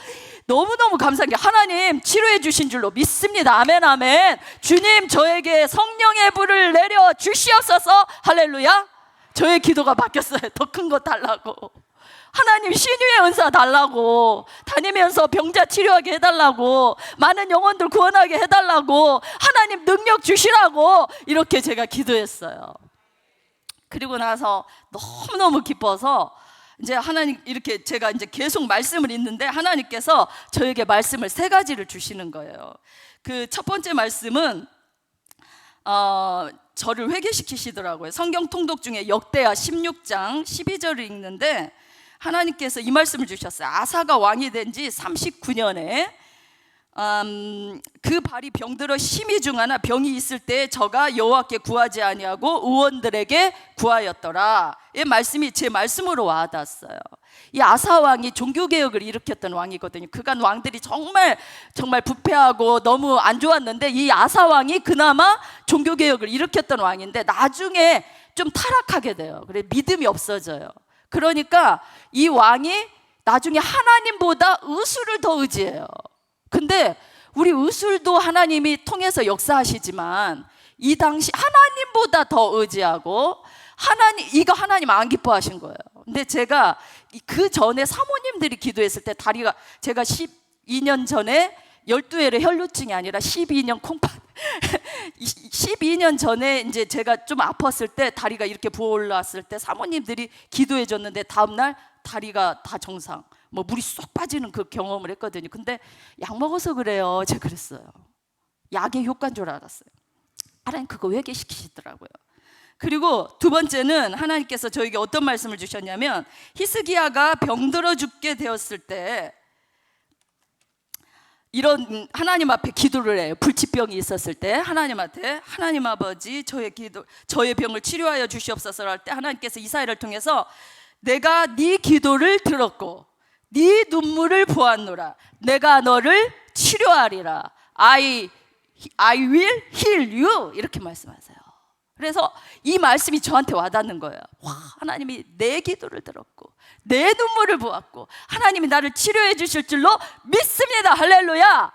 Speaker 1: 너무너무 감사한 게, 하나님 치료해 주신 줄로 믿습니다. 아멘 아멘. 주님 저에게 성령의 불을 내려 주시옵소서. 할렐루야. 저의 기도가 바뀌었어요. 더 큰 거 달라고. 하나님 신유의 은사 달라고, 다니면서 병자 치료하게 해달라고, 많은 영혼들 구원하게 해달라고, 하나님 능력 주시라고, 이렇게 제가 기도했어요. 그리고 나서 너무너무 기뻐서 이제 하나님 이렇게 제가 이제 계속 말씀을 읽는데, 하나님께서 저에게 말씀을 세 가지를 주시는 거예요. 그 첫 번째 말씀은 저를 회개시키시더라고요. 성경 통독 중에 역대하 16장 12절을 읽는데 하나님께서 이 말씀을 주셨어요. 아사가 왕이 된 지 39년에 그 발이 병들어 심히 중하나 병이 있을 때 저가 여호와께 구하지 아니하고 의원들에게 구하였더라. 이 말씀이 제 말씀으로 와닿았어요. 이 아사 왕이 종교개혁을 일으켰던 왕이거든요. 그간 왕들이 정말 부패하고 너무 안 좋았는데, 이 아사 왕이 그나마 종교개혁을 일으켰던 왕인데 나중에 좀 타락하게 돼요. 그래 믿음이 없어져요. 그러니까 이 왕이 나중에 하나님보다 의술을 더 의지해요. 근데 우리 의술도 하나님이 통해서 역사하시지만 이 당시 하나님보다 더 의지하고, 이거 하나님 안 기뻐하신 거예요. 근데 제가 그 전에 사모님들이 기도했을 때 다리가, 제가 12년 전에 12회를 혈루증이 아니라 12년 콩팥 12년 전에 이제 제가 좀 아팠을 때, 다리가 이렇게 부어올랐을 때 사모님들이 기도해 줬는데 다음날 다리가 다 정상, 뭐 물이 쏙 빠지는 그 경험을 했거든요. 근데 약 먹어서 그래요. 제가 그랬어요. 약의 효과인 줄 알았어요. 하나님 그거 회개시키시더라고요. 그리고 두 번째는 하나님께서 저에게 어떤 말씀을 주셨냐면, 히스기야가 병들어 죽게 되었을 때 이런 하나님 앞에 기도를 해요. 불치병이 있었을 때 하나님한테, 하나님 아버지 저의 병을 치료하여 주시옵소서 할 때, 하나님께서 이사야를 통해서 내가 네 기도를 들었고 네 눈물을 보았노라. 내가 너를 치료하리라. I will heal you. 이렇게 말씀하세요. 그래서 이 말씀이 저한테 와닿는 거예요. 와, 하나님이 내 기도를 들었고 내 눈물을 보았고 하나님이 나를 치료해 주실 줄로 믿습니다. 할렐루야.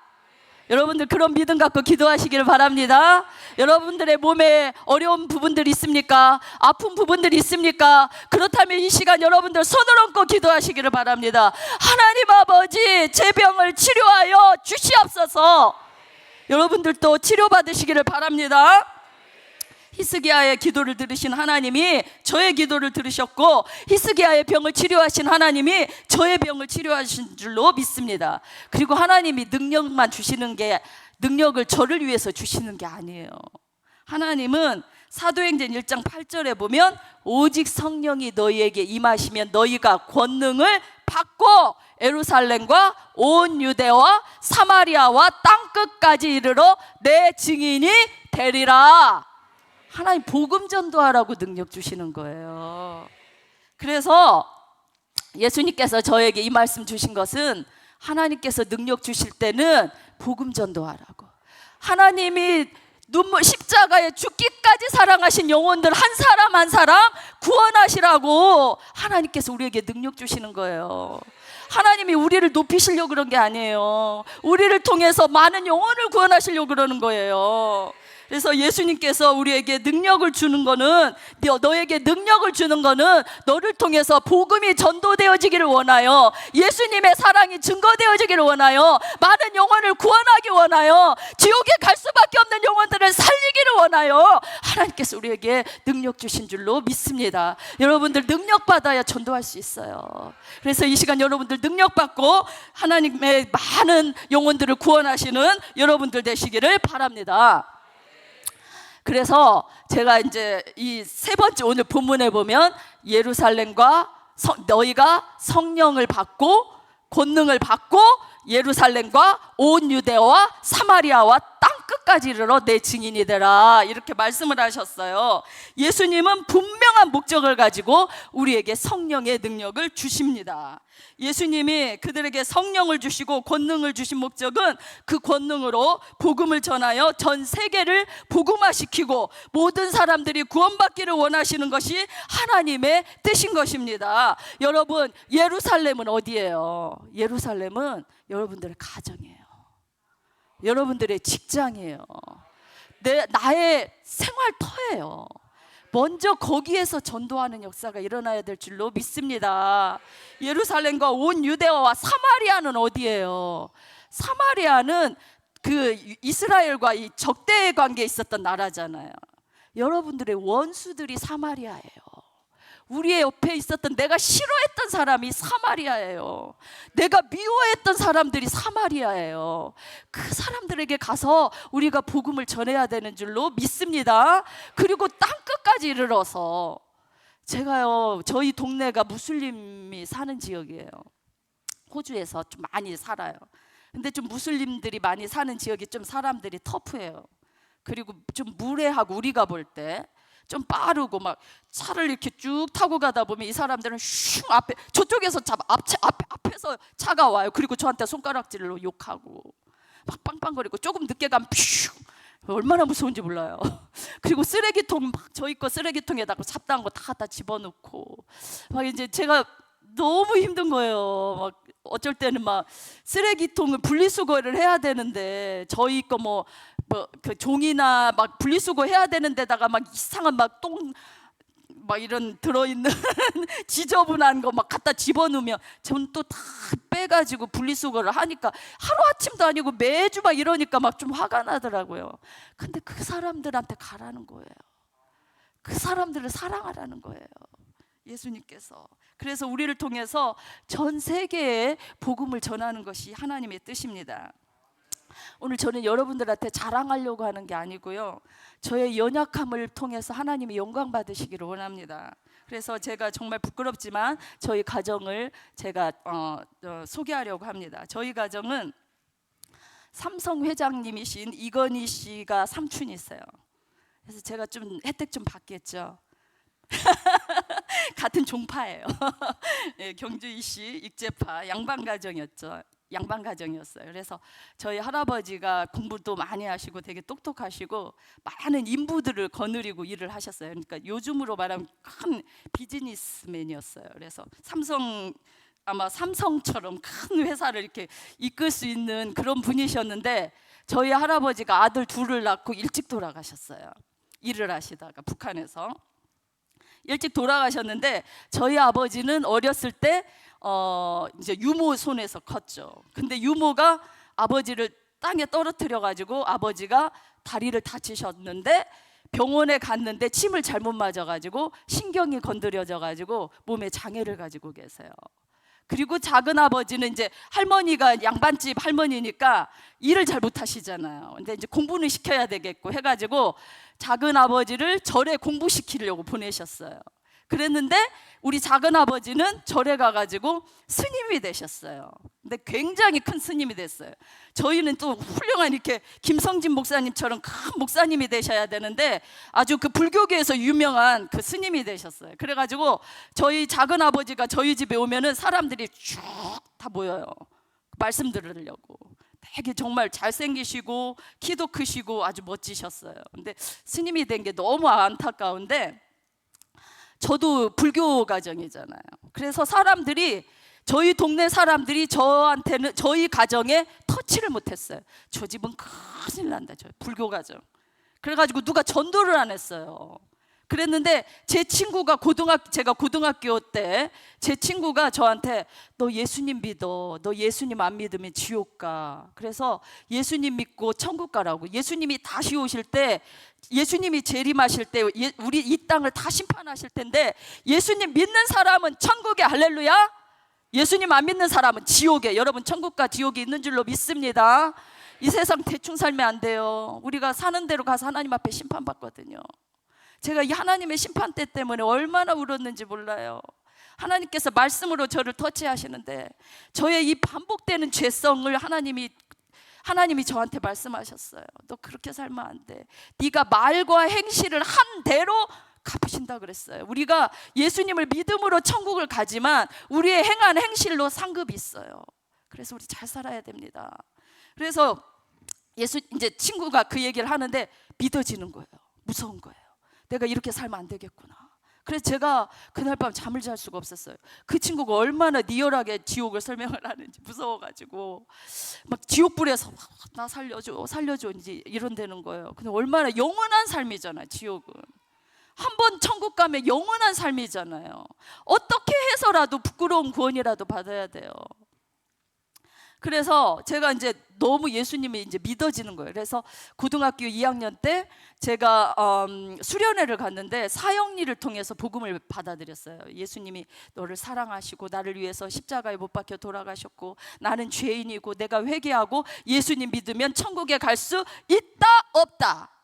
Speaker 1: 여러분들 그런 믿음 갖고 기도하시기를 바랍니다. 여러분들의 몸에 어려운 부분들이 있습니까? 아픈 부분들이 있습니까? 그렇다면 이 시간 여러분들 손을 얹고 기도하시기를 바랍니다. 하나님 아버지, 제 병을 치료하여 주시옵소서. 여러분들도 치료받으시기를 바랍니다. 히스기야의 기도를 들으신 하나님이 저의 기도를 들으셨고, 히스기야의 병을 치료하신 하나님이 저의 병을 치료하신 줄로 믿습니다. 그리고 하나님이 능력만 주시는 게, 능력을 저를 위해서 주시는 게 아니에요. 하나님은 사도행전 1장 8절에 보면 오직 성령이 너희에게 임하시면 너희가 권능을 받고 예루살렘과 온 유대와 사마리아와 땅끝까지 이르러 내 증인이 되리라. 하나님 복음 전도하라고 능력 주시는 거예요. 그래서 예수님께서 저에게 이 말씀 주신 것은, 하나님께서 능력 주실 때는 복음 전도하라고, 하나님이 눈물 십자가에 죽기까지 사랑하신 영혼들 한 사람 한 사람 구원하시라고 하나님께서 우리에게 능력 주시는 거예요. 하나님이 우리를 높이시려고 그런 게 아니에요. 우리를 통해서 많은 영혼을 구원하시려고 그러는 거예요. 그래서 예수님께서 우리에게 능력을 주는 거는, 너에게 능력을 주는 거는 너를 통해서 복음이 전도되어지기를 원하여, 예수님의 사랑이 증거되어지기를 원하여, 많은 영혼을 구원하기 원하여, 지옥에 갈 수밖에 없는 영혼들을 살리기를 원하여 하나님께서 우리에게 능력 주신 줄로 믿습니다. 여러분들 능력 받아야 전도할 수 있어요. 그래서 이 시간 여러분들 능력 받고 하나님의 많은 영혼들을 구원하시는 여러분들 되시기를 바랍니다. 그래서 제가 이제 이 세 번째 오늘 본문에 보면, 예루살렘과 너희가 성령을 받고 권능을 받고 예루살렘과 온 유대와 사마리아와 땅끝까지 이르러 내 증인이 되라, 이렇게 말씀을 하셨어요. 예수님은 분명한 목적을 가지고 우리에게 성령의 능력을 주십니다. 예수님이 그들에게 성령을 주시고 권능을 주신 목적은 그 권능으로 복음을 전하여 전 세계를 복음화시키고 모든 사람들이 구원받기를 원하시는 것이 하나님의 뜻인 것입니다. 여러분, 예루살렘은 어디예요? 예루살렘은 여러분들의 가정이에요. 여러분들의 직장이에요. 나의 생활터예요. 먼저 거기에서 전도하는 역사가 일어나야 될 줄로 믿습니다. 예루살렘과 온 유대와 사마리아는 어디예요? 사마리아는 그 이스라엘과 이 적대 관계에 있었던 나라잖아요. 여러분들의 원수들이 사마리아예요. 우리의 옆에 있었던, 내가 싫어했던 사람이 사마리아예요. 내가 미워했던 사람들이 사마리아예요. 그 사람들에게 가서 우리가 복음을 전해야 되는 줄로 믿습니다. 그리고 땅끝까지 이르러서, 제가요, 저희 동네가 무슬림이 사는 지역이에요. 호주에서 좀 많이 살아요. 근데 좀 무슬림들이 많이 사는 지역이 좀 사람들이 터프해요. 그리고 좀 무례하고, 우리가 볼 때 좀 빠르고, 막 차를 이렇게 쭉 타고 가다 보면 이 사람들은 슝 앞에, 저쪽에서 앞에서 차가 와요. 그리고 저한테 손가락질로 욕하고 막 빵빵거리고, 조금 늦게 가면 퓨, 얼마나 무서운지 몰라요. 그리고 쓰레기통, 막 저희 거 쓰레기통에다가 잡다한 거 다 갖다 집어넣고, 막 이제 제가 너무 힘든 거예요. 막 어쩔 때는 막 쓰레기통을 분리수거를 해야 되는데, 저희 거 그 종이나 막 분리수거 해야 되는 데다가 막 이상한 막 똥 막 이런 들어있는 지저분한 거 막 갖다 집어넣으면 전 또 다 빼가지고 분리수거를 하니까 하루아침도 아니고 매주 막 이러니까 막 좀 화가 나더라고요. 근데 그 사람들한테 가라는 거예요. 그 사람들을 사랑하라는 거예요, 예수님께서. 그래서 우리를 통해서 전 세계에 복음을 전하는 것이 하나님의 뜻입니다. 오늘 저는 여러분들한테 자랑하려고 하는 게 아니고요, 저의 연약함을 통해서 하나님이 영광 받으시기를 원합니다. 그래서 제가 정말 부끄럽지만 저희 가정을 제가 소개하려고 합니다. 저희 가정은 삼성 회장님이신 이건희 씨가 삼촌이 있어요. 그래서 제가 좀 혜택 좀 받겠죠. 같은 종파예요. 네, 경주이씨 익제파 양반 가정이었어요. 그래서 저희 할아버지가 공부도 많이 하시고 되게 똑똑하시고 많은 인부들을 거느리고 일을 하셨어요. 그러니까 요즘으로 말하면 큰 비즈니스맨이었어요. 그래서 아마 삼성처럼 큰 회사를 이렇게 이끌 수 있는 그런 분이셨는데, 저희 할아버지가 아들 둘을 낳고 일찍 돌아가셨어요. 일을 하시다가 북한에서 일찍 돌아가셨는데, 저희 아버지는 어렸을 때 이제 유모 손에서 컸죠. 근데 유모가 아버지를 땅에 떨어뜨려 가지고 아버지가 다리를 다치셨는데, 병원에 갔는데 침을 잘못 맞아 가지고 신경이 건드려져 가지고 몸에 장애를 가지고 계세요. 그리고 작은 아버지는 이제 할머니가 양반집 할머니니까 일을 잘 못하시잖아요. 근데 이제 공부는 시켜야 되겠고 해가지고 작은 아버지를 절에 공부시키려고 보내셨어요. 그랬는데 우리 작은 아버지는 절에 가가지고 스님이 되셨어요. 근데 굉장히 큰 스님이 됐어요. 저희는 또 훌륭한 이렇게 김성진 목사님처럼 큰 목사님이 되셔야 되는데 아주 그 불교계에서 유명한 그 스님이 되셨어요. 그래가지고 저희 작은 아버지가 저희 집에 오면은 사람들이 쭉 다 모여요. 말씀 들으려고. 되게 정말 잘생기시고 키도 크시고 아주 멋지셨어요. 근데 스님이 된 게 너무 안타까운데, 저도 불교 가정이잖아요. 그래서 사람들이, 저희 동네 사람들이 저한테는, 저희 가정에 터치를 못했어요. 저 집은 큰일 난다, 저 불교 가정. 그래가지고 누가 전도를 안 했어요. 그랬는데 제 친구가 제가 고등학교 때 제 친구가 저한테 너 예수님 믿어, 너 예수님 안 믿으면 지옥 가. 그래서 예수님 믿고 천국 가라고. 예수님이 다시 오실 때, 예수님이 재림하실 때 우리 이 땅을 다 심판하실 텐데, 예수님 믿는 사람은 천국에, 할렐루야. 예수님 안 믿는 사람은 지옥에. 여러분, 천국과 지옥이 있는 줄로 믿습니다. 이 세상 대충 살면 안 돼요. 우리가 사는 대로 가서 하나님 앞에 심판받거든요. 제가 이 하나님의 심판대 때문에 얼마나 울었는지 몰라요. 하나님께서 말씀으로 저를 터치하시는데, 저의 이 반복되는 죄성을 하나님이 저한테 말씀하셨어요. 너 그렇게 살면 안 돼. 네가 말과 행실을 한 대로 갚으신다 그랬어요. 우리가 예수님을 믿음으로 천국을 가지만 우리의 행한 행실로 상급이 있어요. 그래서 우리 잘 살아야 됩니다. 그래서 이제 친구가 그 얘기를 하는데 믿어지는 거예요. 무서운 거예요. 내가 이렇게 살면 안 되겠구나. 그래서 제가 그날 밤 잠을 잘 수가 없었어요. 그 친구가 얼마나 리얼하게 지옥을 설명을 하는지 무서워가지고 막 지옥불에서 나 살려줘 이제 이런다는 거예요. 근데 얼마나 영원한 삶이잖아요. 지옥은 한 번 천국 가면 영원한 삶이잖아요. 어떻게 해서라도 부끄러운 구원이라도 받아야 돼요. 그래서 제가 이제 너무 예수님이 이제 믿어지는 거예요. 그래서 고등학교 2학년 때 제가 수련회를 갔는데 사형리를 통해서 복음을 받아들였어요. 예수님이 너를 사랑하시고 나를 위해서 십자가에 못 박혀 돌아가셨고, 나는 죄인이고 내가 회개하고 예수님 믿으면 천국에 갈 수 있다 없다.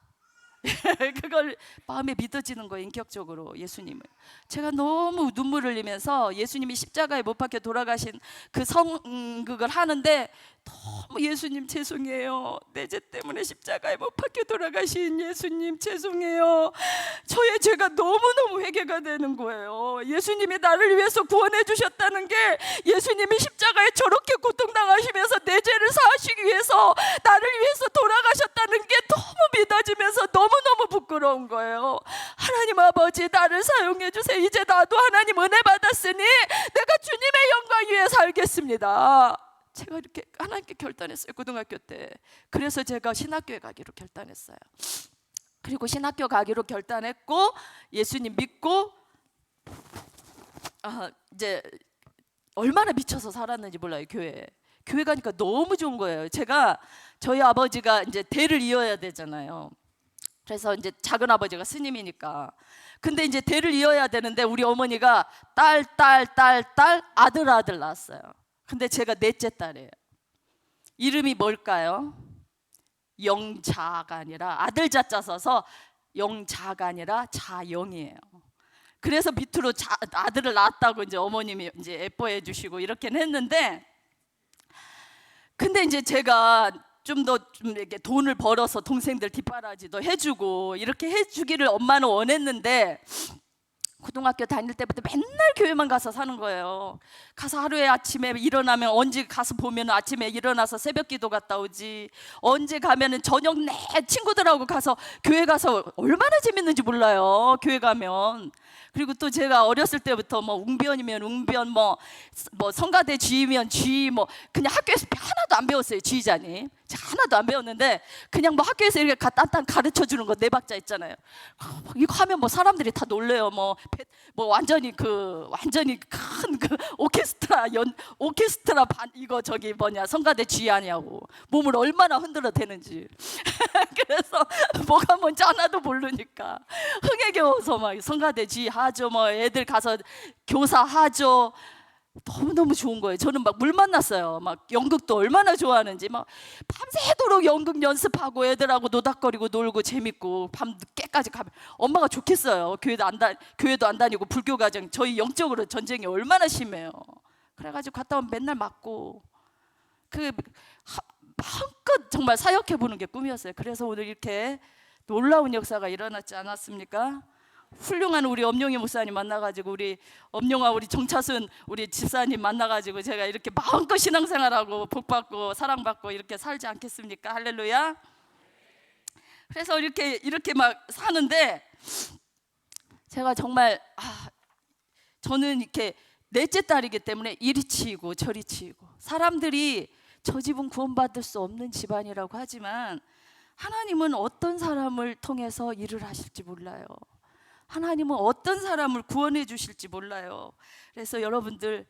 Speaker 1: 그걸 마음에 믿어지는 거예요. 인격적으로 예수님을. 제가 너무 눈물을 흘리면서 예수님이 십자가에 못 박혀 돌아가신 그 성극을 하는데, 너무 예수님 죄송해요. 내 죄 때문에 십자가에 못 박혀 돌아가신 예수님 죄송해요. 저의 죄가 너무너무 회개가 되는 거예요. 예수님이 나를 위해서 구원해 주셨다는 게, 예수님이 십자가에 저렇게 고통당하시면서 내 죄를 사하시기 위해서 나를 위해서 돌아가셨다는 게 너무 믿어지면서 너무너무 부끄러운 거예요. 하나님 아버지, 나를 사용해 주세요. 이제 나도 하나님 은혜 받았으니 내가 주님의 영광 위에 살겠습니다. 제가 이렇게 하나님께 결단했어요. 고등학교 때. 그래서 제가 신학교에 가기로 결단했어요. 그리고 신학교 가기로 결단했고 예수님 믿고 이제 얼마나 미쳐서 살았는지 몰라요. 교회 가니까 너무 좋은 거예요. 저희 아버지가 이제 대를 이어야 되잖아요. 그래서 이제 작은 아버지가 스님이니까. 근데 이제 대를 이어야 되는데 우리 어머니가 딸 아들 낳았어요. 근데 제가 넷째 딸이에요. 이름이 뭘까요? 영자가 아니라, 아들 자자 써서 영자가 아니라 자영이에요. 그래서 밑으로 아들을 낳았다고 이제 어머님이 이제 예뻐해 주시고 이렇게는 했는데, 근데 이제 제가 좀 이렇게 돈을 벌어서 동생들 뒷바라지도 해주고 이렇게 해주기를 엄마는 원했는데, 고등학교 다닐 때부터 맨날 교회만 가서 사는 거예요. 가서 하루에 아침에 일어나면, 언제 가서 보면 아침에 일어나서 새벽 기도 갔다 오지, 언제 가면은 저녁 내 친구들하고 가서 교회 가서 얼마나 재밌는지 몰라요. 교회 가면. 그리고 또 제가 어렸을 때부터 뭐 웅변이면 웅변, 뭐 성가대 쥐면 쥐, 뭐 그냥 학교에서 하나도 안 배웠어요. 쥐자니 하나도 안 배웠는데, 그냥 뭐 학교에서 이렇게 딴딴 가르쳐 주는 거 네 박자 있잖아요. 이거 하면 뭐 사람들이 다 놀래요. 뭐 완전히 큰 그 오케스트라 반, 이거 성가대 쥐 아니냐고, 몸을 얼마나 흔들어 대는지. 그래서 뭐가 뭔지 하나도 모르니까 흥에 겨워서 막 성가대 쥐 하죠, 뭐 애들 가서 교사 하죠. 너무너무 좋은 거예요. 저는 막 물 만났어요. 막 연극도 얼마나 좋아하는지 막 밤새도록 연극 연습하고 애들하고 노닥거리고 놀고 재밌고 밤 늦게까지 가면 엄마가 좋겠어요. 교회도 안 다니고 불교 가정, 저희 영적으로 전쟁이 얼마나 심해요. 그래가지고 갔다 오면 맨날 맞고 마음껏 정말 사역해 보는 게 꿈이었어요. 그래서 오늘 이렇게 놀라운 역사가 일어났지 않았습니까? 훌륭한 우리 엄룡이 목사님 만나가지고 우리 엄룡아 우리 정차순 우리 집사님 만나가지고 제가 이렇게 마음껏 신앙생활하고 복받고 사랑받고 이렇게 살지 않겠습니까? 할렐루야. 그래서 이렇게 막 사는데 제가 정말 저는 이렇게 넷째 딸이기 때문에 이리 치이고 저리 치이고 사람들이 저 집은 구원받을 수 없는 집안이라고 하지만 하나님은 어떤 사람을 통해서 일을 하실지 몰라요. 하나님은 어떤 사람을 구원해 주실지 몰라요. 그래서 여러분들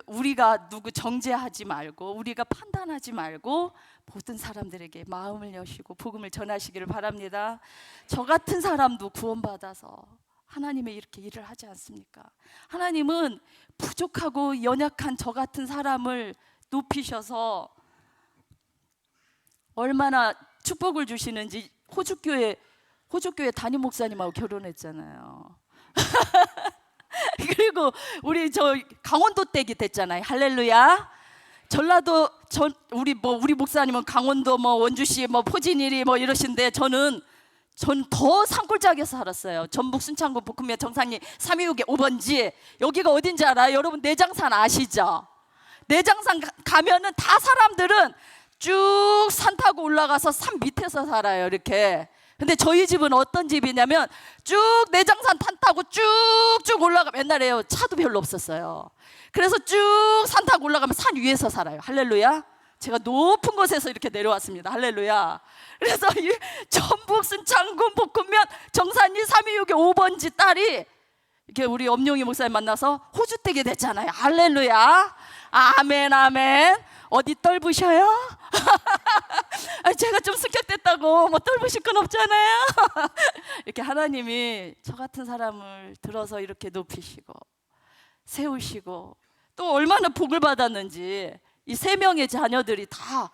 Speaker 1: 우리가 누구 정죄하지 말고 우리가 판단하지 말고 모든 사람들에게 마음을 여시고 복음을 전하시기를 바랍니다. 저 같은 사람도 구원받아서 하나님의 이렇게 일을 하지 않습니까? 하나님은 부족하고 연약한 저 같은 사람을 높이셔서 얼마나 축복을 주시는지 호주교회 담임 목사님하고 결혼했잖아요. 그리고 우리 저 강원도 댁이 됐잖아요. 할렐루야. 전라도 우리 목사님은 강원도 원주시 포진이리 이러신데 전 더 산골짜기에서 살았어요. 전북 순창구 볶음면 정상리 326의 5번지. 여기가 어딘지 알아요? 여러분 내장산 아시죠? 내장산 가면은 다 사람들은 쭉 산 타고 올라가서 산 밑에서 살아요. 이렇게. 근데 저희 집은 어떤 집이냐면 쭉 내장산 탄 타고 쭉쭉 올라가면 옛날에요 차도 별로 없었어요. 그래서 쭉 산 타고 올라가면 산 위에서 살아요. 할렐루야. 제가 높은 곳에서 이렇게 내려왔습니다. 할렐루야. 그래서 이 전북 순창군 볶음면 정산리 326의 5번지 딸이 이렇게 우리 엄룡이 목사님 만나서 호주댁이 됐잖아요. 할렐루야. 아멘 아멘. 어디 떨부셔요? 제가 좀 습격됐다고 떨부실 건 없잖아요. 이렇게 하나님이 저 같은 사람을 들어서 이렇게 높이시고 세우시고 또 얼마나 복을 받았는지 이 3명의 자녀들이 다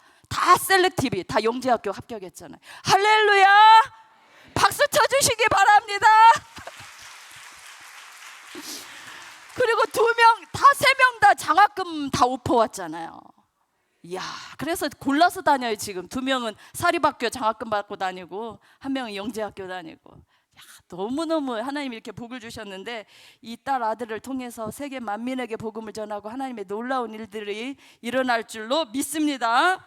Speaker 1: 셀렉티브 다 영재학교 합격했잖아요. 할렐루야. 박수 쳐주시기 바랍니다. 그리고 3명 다 장학금 다 오퍼 왔잖아요. 이야, 그래서 골라서 다녀요. 지금 2명은 사립학교 장학금 받고 다니고 1명은 영재학교 다니고. 야, 너무너무 하나님이 이렇게 복을 주셨는데 이 딸 아들을 통해서 세계 만민에게 복음을 전하고 하나님의 놀라운 일들이 일어날 줄로 믿습니다.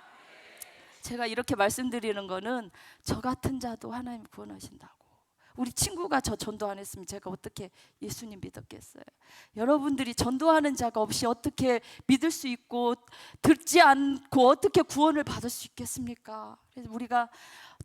Speaker 1: 제가 이렇게 말씀드리는 거는 저 같은 자도 하나님 구원하신다고. 우리 친구가 저 전도 안 했으면 제가 어떻게 예수님 믿었겠어요? 여러분들이 전도하는 자가 없이 어떻게 믿을 수 있고 듣지 않고 어떻게 구원을 받을 수 있겠습니까? 그래서 우리가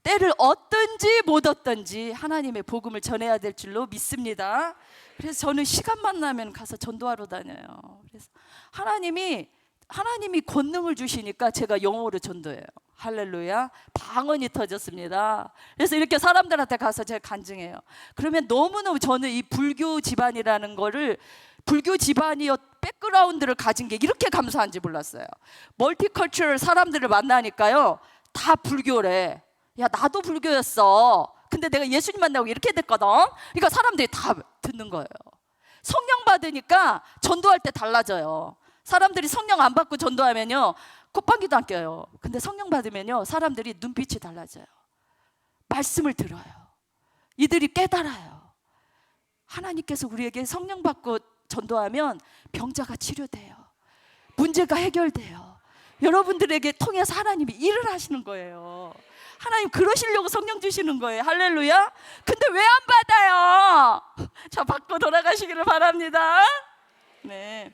Speaker 1: 때를 얻든지 못 얻든지 하나님의 복음을 전해야 될 줄로 믿습니다. 그래서 저는 시간만 나면 가서 전도하러 다녀요. 그래서 하나님이 권능을 주시니까 제가 영어로 전도해요. 할렐루야. 방언이 터졌습니다. 그래서 이렇게 사람들한테 가서 제가 간증해요. 그러면 너무너무 저는 이 불교 집안이라는 거를 불교 집안이 백그라운드를 가진 게 이렇게 감사한지 몰랐어요. 멀티컬처럴 사람들을 만나니까요 다 불교래. 야 나도 불교였어. 근데 내가 예수님 만나고 이렇게 됐거든. 그러니까 사람들이 다 듣는 거예요. 성령 받으니까 전도할 때 달라져요. 사람들이 성령 안 받고 전도하면요 콧방귀도 안 껴요. 근데 성령 받으면요 사람들이 눈빛이 달라져요. 말씀을 들어요. 이들이 깨달아요. 하나님께서 우리에게 성령 받고 전도하면 병자가 치료돼요. 문제가 해결돼요. 여러분들에게 통해서 하나님이 일을 하시는 거예요. 하나님 그러시려고 성령 주시는 거예요. 할렐루야. 근데 왜 안 받아요? 저 받고 돌아가시기를 바랍니다. 네.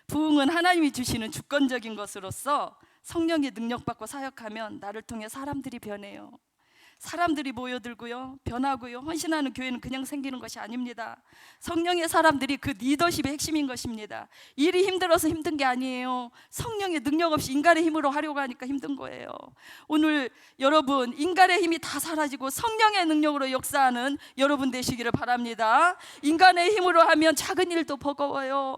Speaker 1: 부흥은 하나님이 주시는 주권적인 것으로서 성령의 능력받고 사역하면 나를 통해 사람들이 변해요. 사람들이 모여들고요 변하고요 헌신하는 교회는 그냥 생기는 것이 아닙니다. 성령의 사람들이 그 리더십의 핵심인 것입니다. 일이 힘들어서 힘든 게 아니에요. 성령의 능력 없이 인간의 힘으로 하려고 하니까 힘든 거예요. 오늘 여러분 인간의 힘이 다 사라지고 성령의 능력으로 역사하는 여러분 되시기를 바랍니다. 인간의 힘으로 하면 작은 일도 버거워요.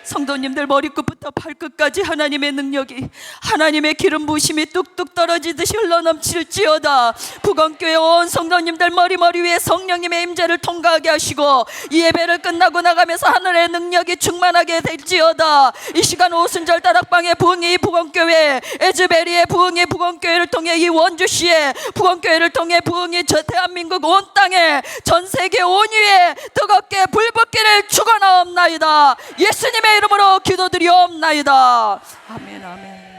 Speaker 1: 성도님들 머리끝부터 발끝까지 하나님의 능력이, 하나님의 기름 부으심이 뚝뚝 떨어지듯이 흘러넘칠지어다. 북원교회 온 성도님들 머리 위에 성령님의 임재를 통과하게 하시고 이 예배를 끝나고 나가면서 하늘의 능력이 충만하게 될지어다. 이 시간 오순절 다락방의 부흥이 북원교회, 에즈베리의 부흥이 북원교회를 통해 이 원주시의 북원교회를 통해 부흥이 저 대한민국 온 땅에, 전 세계 온 위에 뜨겁게 불붙기를 축원하옵나이다. 예수님의 이름으로 기도드리옵나이다. 아멘, 아멘.